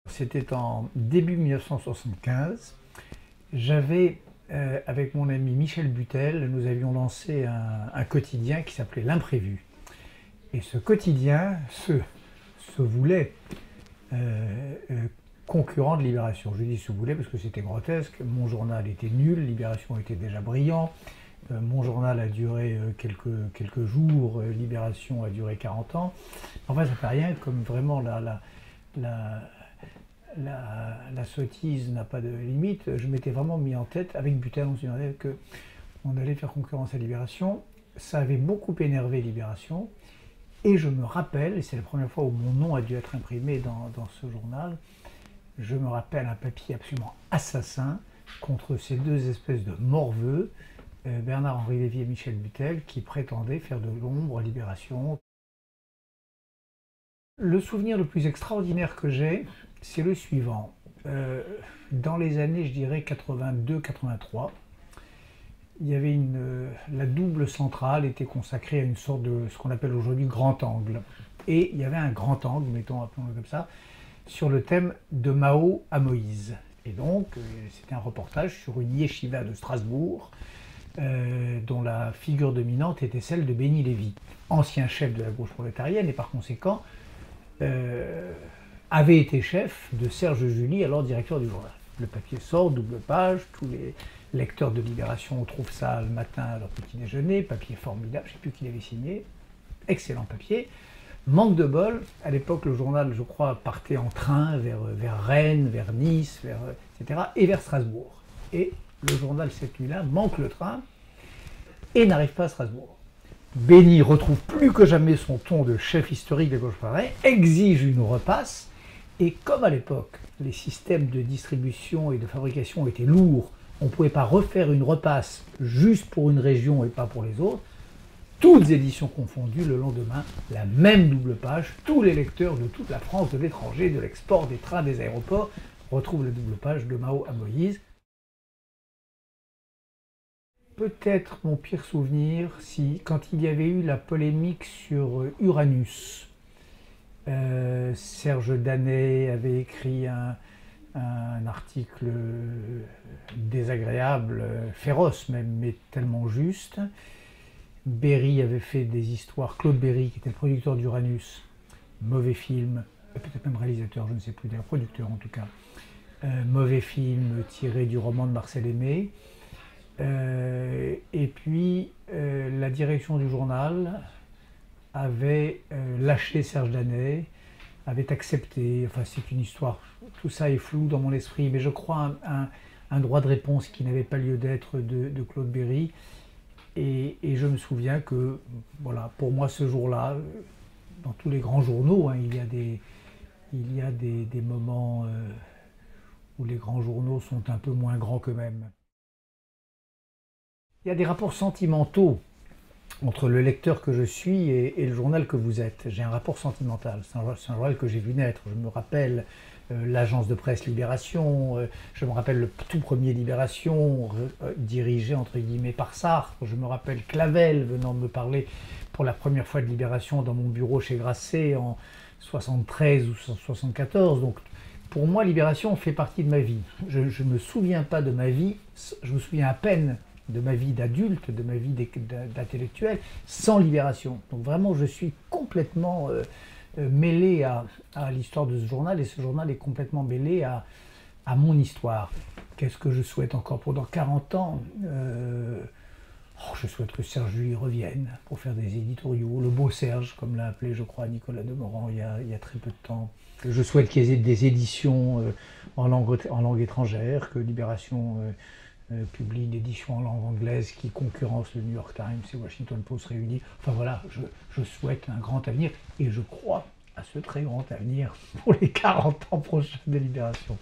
C'était en début 1975. J'avais, avec mon ami Michel Butel, nous avions lancé un quotidien qui s'appelait L'Imprévu. Et ce quotidien se voulait concurrent de Libération. Je dis se voulait parce que c'était grotesque. Mon journal était nul, Libération était déjà brillant. Mon journal a duré quelques jours, Libération a duré 40 ans. Enfin, ça fait rien, comme vraiment la sottise n'a pas de limite. Je m'étais vraiment mis en tête, avec Butel, on s'est dit qu'on allait faire concurrence à Libération. Ça avait beaucoup énervé Libération. Et je me rappelle, et c'est la première fois où mon nom a dû être imprimé dans ce journal, je me rappelle un papier absolument assassin contre ces deux espèces de morveux, Bernard-Henri Lévy et Michel Butel, qui prétendaient faire de l'ombre à Libération. Le souvenir le plus extraordinaire que j'ai, c'est le suivant. Dans les années, je dirais, 82-83, il y avait la double centrale était consacrée à une sorte de ce qu'on appelle aujourd'hui grand angle. Et il y avait un grand angle, mettons, appelons-le comme ça, sur le thème de Mao à Moïse. Et donc, c'était un reportage sur une yeshiva de Strasbourg, dont la figure dominante était celle de Benny Lévy, ancien chef de la gauche prolétarienne et par conséquent avait été chef de Serge July, alors directeur du journal. Le papier sort, double page, tous les lecteurs de Libération trouvent ça le matin à leur petit déjeuner, papier formidable, je ne sais plus qui l'avait signé, excellent papier. Manque de bol, à l'époque le journal, je crois, partait en train vers Rennes, vers Nice, etc., et vers Strasbourg. Et le journal cette nuit-là manque le train et n'arrive pas à Strasbourg. Benny retrouve plus que jamais son ton de chef historique de gauche pareil, exige une repasse, et comme à l'époque, les systèmes de distribution et de fabrication étaient lourds, on ne pouvait pas refaire une repasse juste pour une région et pas pour les autres, toutes éditions confondues, le lendemain, la même double page, tous les lecteurs de toute la France, de l'étranger, de l'export, des trains, des aéroports, retrouvent la double page de Mao à Moïse. Peut-être mon pire souvenir, quand il y avait eu la polémique sur Uranus, Serge Danet avait écrit un article désagréable, féroce même, mais tellement juste. Berry avait fait des histoires, Claude Berry, qui était le producteur d'Uranus, mauvais film, peut-être même réalisateur, je ne sais plus, d'ailleurs producteur en tout cas, mauvais film tiré du roman de Marcel Aimé. Et puis la direction du journal avait lâché Serge Danet, avait accepté, enfin c'est une histoire, tout ça est flou dans mon esprit, mais je crois un droit de réponse qui n'avait pas lieu d'être de Claude Berry. Et je me souviens que, voilà, pour moi ce jour-là, dans tous les grands journaux, hein, il y a des moments où les grands journaux sont un peu moins grands qu'eux-mêmes. Il y a des rapports sentimentaux entre le lecteur que je suis et le journal que vous êtes. J'ai un rapport sentimental, c'est un journal que j'ai vu naître. Je me rappelle l'agence de presse Libération, je me rappelle le tout premier Libération, dirigé entre guillemets par Sartre. Je me rappelle Clavel venant me parler pour la première fois de Libération dans mon bureau chez Grasset en 73 ou 74. Donc pour moi, Libération fait partie de ma vie. Je ne me souviens pas de ma vie, je me souviens à peine de ma vie d'adulte, de ma vie d'intellectuel, sans Libération. Donc vraiment, je suis complètement mêlé à l'histoire de ce journal, et ce journal est complètement mêlé à mon histoire. Qu'est-ce que je souhaite encore pour dans 40 ans je souhaite que Serge July revienne pour faire des éditoriaux, le beau Serge, comme l'a appelé, je crois, Nicolas Demorand il y a très peu de temps. Je souhaite qu'il y ait des éditions en langue étrangère, que Libération publie une édition en langue anglaise qui concurrence le New York Times et Washington Post réunis. Enfin voilà, je souhaite un grand avenir et je crois à ce très grand avenir pour les 40 ans prochains de Libération.